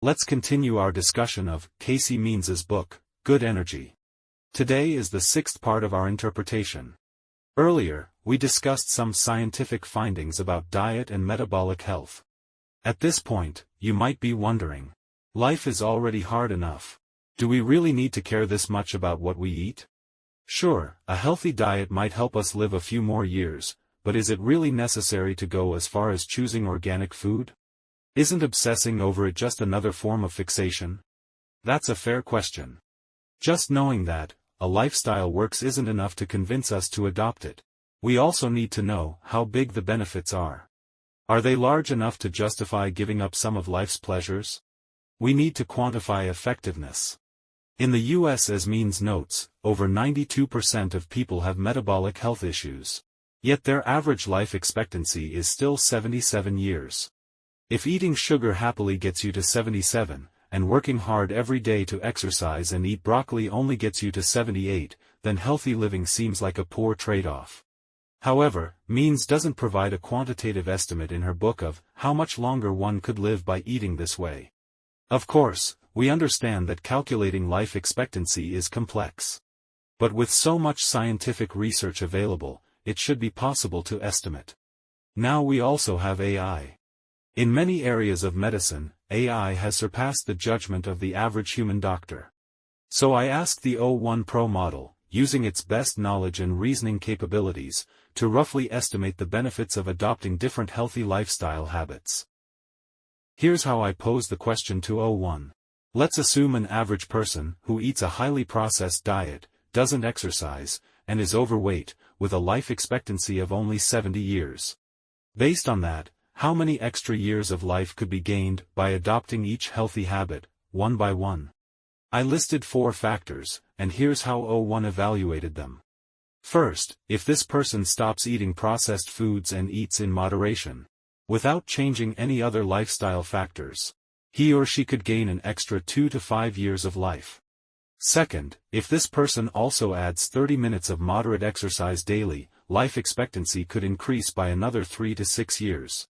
Let's continue our discussion of Calley Means' book, Good Energy. Today is the sixth part of our interpretation. Earlier, we discussed some scientific findings about diet and metabolic health. At this point, you might be wondering, life is already hard enough. Do we really need to care this much about what we eat? Sure, a healthy diet might help us live a few more years, but is it really necessary to go as far as choosing organic food? Isn't obsessing over it just another form of fixation? That's a fair question. Just knowing that a lifestyle works isn't enough to convince us to adopt it. We also need to know how big the benefits are. Are they large enough to justify giving up some of life's pleasures? We need to quantify effectiveness. In the US, as Means notes, over 92% of people have metabolic health issues. Yet their average life expectancy is still 77 years. If eating sugar happily gets you to 77, and working hard every day to exercise and eat broccoli only gets you to 78, then healthy living seems like a poor trade-off. However, Means doesn't provide a quantitative estimate in her book of how much longer one could live by eating this way. Of course, we understand that calculating life expectancy is complex. But with so much scientific research available, it should be possible to estimate. Now we also have AI. In many areas of medicine, AI has surpassed the judgment of the average human doctor. So I asked the O1 Pro model, using its best knowledge and reasoning capabilities, to roughly estimate the benefits of adopting different healthy lifestyle habits. Here's how I pose the question to O1. Let's assume an average person who eats a highly processed diet, doesn't exercise, and is overweight, with a life expectancy of only 70 years. Based on that, how many extra years of life could be gained by adopting each healthy habit, one by one? I listed 4 factors, and here's how O1 evaluated them. First, if this person stops eating processed foods and eats in moderation, without changing any other lifestyle factors, he or she could gain an extra 2 to 5 years of life. Second, if this person also adds 30 minutes of moderate exercise daily, life expectancy could increase by another 3 to 6 years.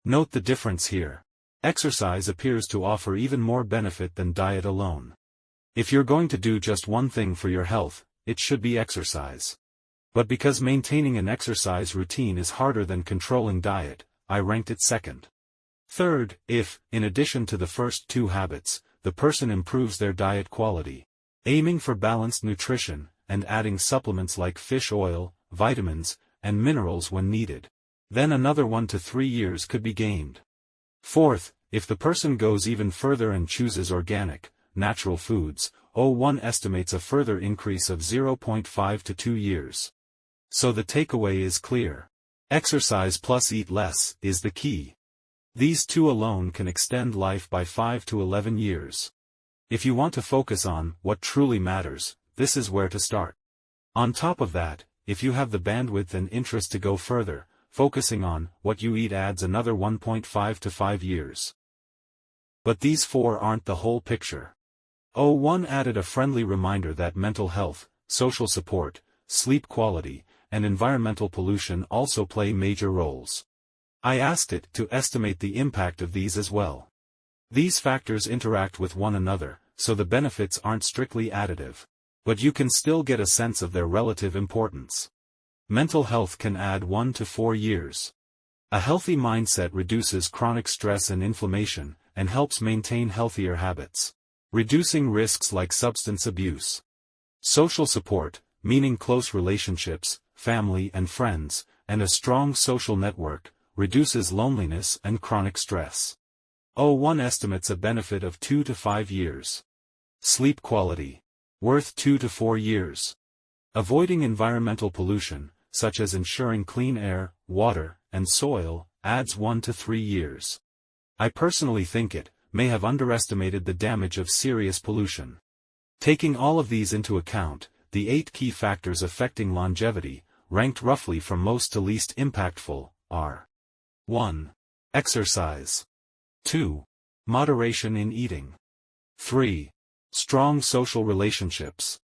Note the difference here. Exercise appears to offer even more benefit than diet alone. If you're going to do just one thing for your health, it should be exercise. But because maintaining an exercise routine is harder than controlling diet, I ranked it second. Third, if, in addition to the first 2 habits, the person improves their diet quality, aiming for balanced nutrition, and adding supplements like fish oil, vitamins, and minerals when needed, then another 1 to 3 years could be gained. Fourth, if the person goes even further and chooses organic, natural foods, O1 estimates a further increase of 0.5 to 2 years. So the takeaway is clear. Exercise plus eat less is the key. These 2 alone can extend life by 5 to 11 years. If you want to focus on what truly matters, this is where to start. On top of that, if you have the bandwidth and interest to go further, focusing on what you eat adds another 1.5 to 5 years. But these 4 aren't the whole picture. O1 added a friendly reminder that mental health, social support, sleep quality, and environmental pollution also play major roles. I asked it to estimate the impact of these as well. These factors interact with one another, so the benefits aren't strictly additive. But you can still get a sense of their relative importance. Mental health can add 1 to 4 years. A healthy mindset reduces chronic stress and inflammation, and helps maintain healthier habits, reducing risks like substance abuse. Social support, meaning close relationships, family and friends, and a strong social network, reduces loneliness and chronic stress. O1 estimates a benefit of 2 to 5 years. Sleep quality, worth 2 to 4 years. Avoiding environmental pollution, such as ensuring clean air, water, and soil, adds 1 to 3 years. I personally think it may have underestimated the damage of serious pollution. Taking all of these into account, the 8 key factors affecting longevity, ranked roughly from most to least impactful, are 1. Exercise. 2. Moderation in eating. 3. Strong social relationships.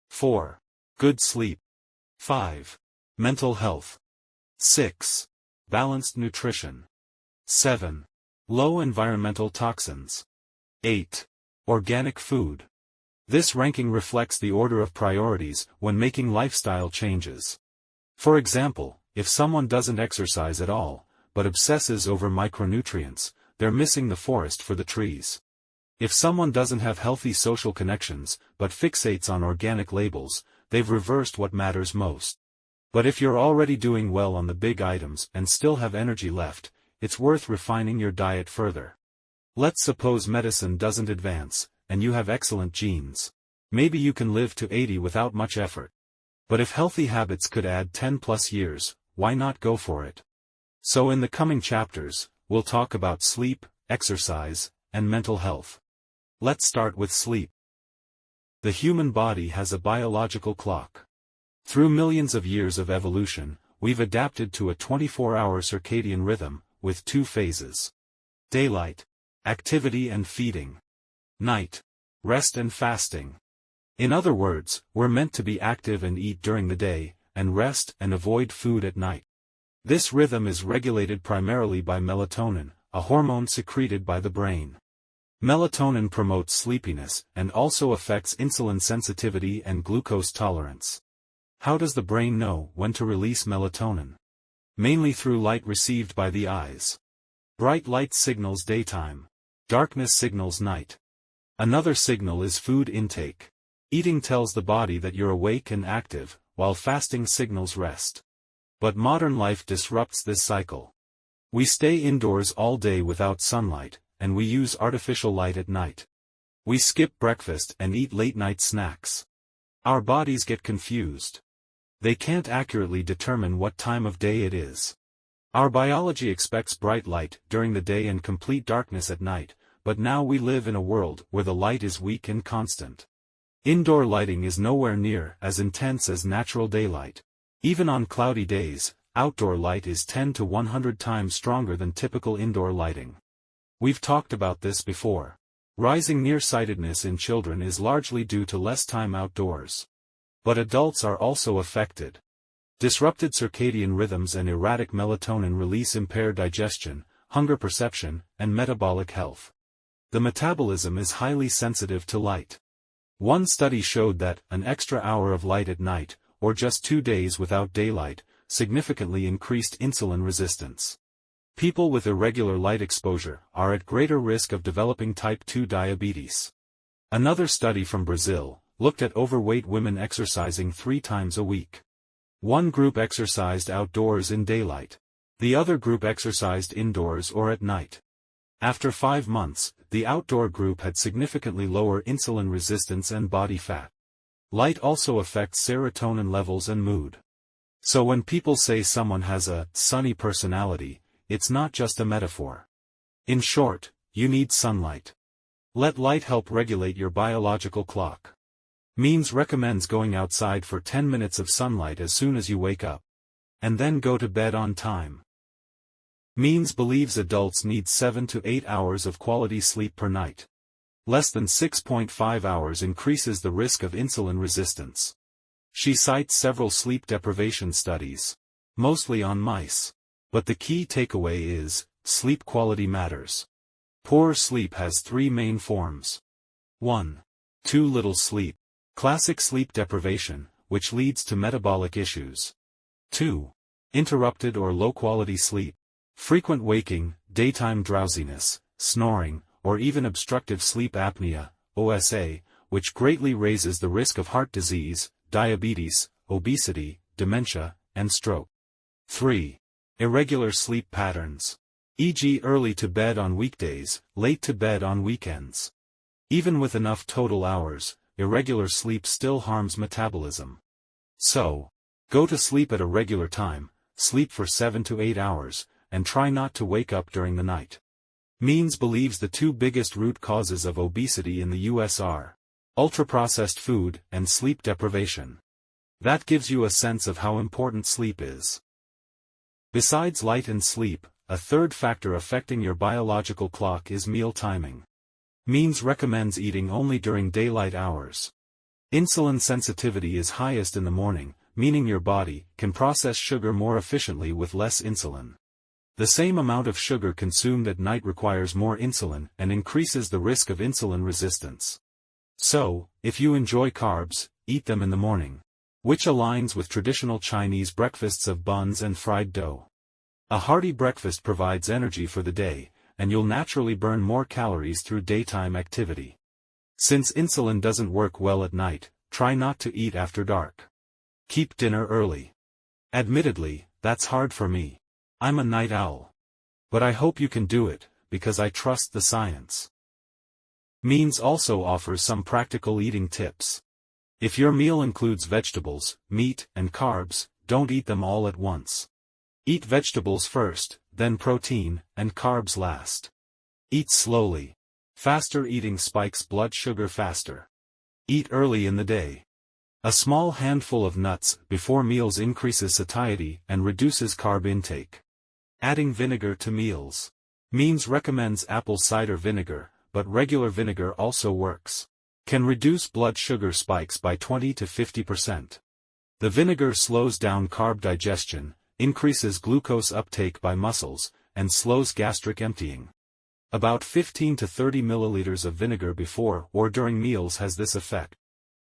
4. Good sleep. 5. Mental health. 6. Balanced nutrition. 7. Low environmental toxins. 8. Organic food. This ranking reflects the order of priorities when making lifestyle changes. For example, if someone doesn't exercise at all, but obsesses over micronutrients, they're missing the forest for the trees. If someone doesn't have healthy social connections, but fixates on organic labels, they've reversed what matters most. But if you're already doing well on the big items and still have energy left, it's worth refining your diet further. Let's suppose medicine doesn't advance, and you have excellent genes. Maybe you can live to 80 without much effort. But if healthy habits could add 10+ years, why not go for it? So in the coming chapters, we'll talk about sleep, exercise, and mental health. Let's start with sleep. The human body has a biological clock. Through millions of years of evolution, we've adapted to a 24-hour circadian rhythm, with 2 phases. Daylight, activity and feeding. Night, rest and fasting. In other words, we're meant to be active and eat during the day, and rest and avoid food at night. This rhythm is regulated primarily by melatonin, a hormone secreted by the brain. Melatonin promotes sleepiness and also affects insulin sensitivity and glucose tolerance. How does the brain know when to release melatonin? Mainly through light received by the eyes. Bright light signals daytime. Darkness signals night. Another signal is food intake. Eating tells the body that you're awake and active, while fasting signals rest. But modern life disrupts this cycle. We stay indoors all day without sunlight, and we use artificial light at night. We skip breakfast and eat late-night snacks. Our bodies get confused. They can't accurately determine what time of day it is. Our biology expects bright light during the day and complete darkness at night, but now we live in a world where the light is weak and constant. Indoor lighting is nowhere near as intense as natural daylight. Even on cloudy days, outdoor light is 10 to 100 times stronger than typical indoor lighting. We've talked about this before. Rising nearsightedness in children is largely due to less time outdoors. But adults are also affected. Disrupted circadian rhythms and erratic melatonin release impair digestion, hunger perception, and metabolic health. The metabolism is highly sensitive to light. One study showed that an extra hour of light at night, or just 2 days without daylight, significantly increased insulin resistance. People with irregular light exposure are at greater risk of developing type 2 diabetes. Another study from Brazil looked at overweight women exercising 3 times a week. One group exercised outdoors in daylight. The other group exercised indoors or at night. After 5 months, the outdoor group had significantly lower insulin resistance and body fat. Light also affects serotonin levels and mood. So when people say someone has a sunny personality, it's not just a metaphor. In short, you need sunlight. Let light help regulate your biological clock. Means recommends going outside for 10 minutes of sunlight as soon as you wake up. And then go to bed on time. Means believes adults need 7 to 8 hours of quality sleep per night. Less than 6.5 hours increases the risk of insulin resistance. She cites several sleep deprivation studies, mostly on mice. But the key takeaway is, sleep quality matters. Poor sleep has 3 main forms. 1. Too little sleep. Classic sleep deprivation, which leads to metabolic issues. 2. Interrupted or low-quality sleep. Frequent waking, daytime drowsiness, snoring, or even obstructive sleep apnea, OSA, which greatly raises the risk of heart disease, diabetes, obesity, dementia, and stroke. 3. Irregular sleep patterns. E.g. early to bed on weekdays, late to bed on weekends. Even with enough total hours, irregular sleep still harms metabolism. So, go to sleep at a regular time, sleep for 7 to 8 hours, and try not to wake up during the night. Means believes the 2 biggest root causes of obesity in the US are ultra-processed food and sleep deprivation. That gives you a sense of how important sleep is. Besides light and sleep, a third factor affecting your biological clock is meal timing. Means recommends eating only during daylight hours. Insulin sensitivity is highest in the morning, meaning your body can process sugar more efficiently with less insulin. The same amount of sugar consumed at night requires more insulin and increases the risk of insulin resistance. So, if you enjoy carbs, eat them in the morning. Which aligns with traditional Chinese breakfasts of buns and fried dough. A hearty breakfast provides energy for the day, and you'll naturally burn more calories through daytime activity. Since insulin doesn't work well at night, try not to eat after dark. Keep dinner early. Admittedly, that's hard for me. I'm a night owl. But I hope you can do it, because I trust the science. Means also offers some practical eating tips. If your meal includes vegetables, meat, and carbs, don't eat them all at once. Eat vegetables first, then protein, and carbs last. Eat slowly. Faster eating spikes blood sugar faster. Eat early in the day. A small handful of nuts before meals increases satiety and reduces carb intake. Adding vinegar to meals. Means recommends apple cider vinegar, but regular vinegar also works. Can reduce blood sugar spikes by 20 to 50%. The vinegar slows down carb digestion, increases glucose uptake by muscles, and slows gastric emptying. About 15 to 30 milliliters of vinegar before or during meals has this effect.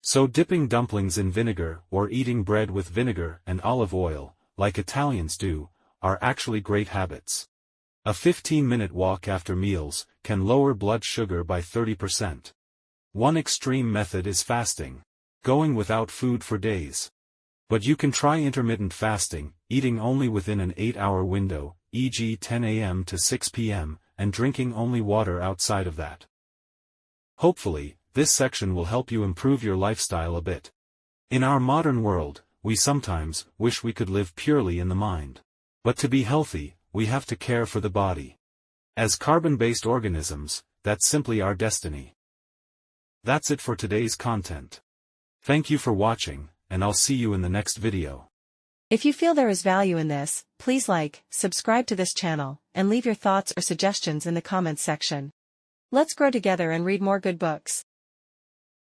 So dipping dumplings in vinegar or eating bread with vinegar and olive oil, like Italians do, are actually great habits. A 15-minute walk after meals can lower blood sugar by 30%. One extreme method is fasting, going without food for days. But you can try intermittent fasting, eating only within an 8-hour window, e.g. 10 a.m. to 6 p.m., and drinking only water outside of that. Hopefully, this section will help you improve your lifestyle a bit. In our modern world, we sometimes wish we could live purely in the mind. But to be healthy, we have to care for the body. As carbon-based organisms, that's simply our destiny. That's it for today's content. Thank you for watching, and I'll see you in the next video. If you feel there is value in this, please like, subscribe to this channel, and leave your thoughts or suggestions in the comments section. Let's grow together and read more good books.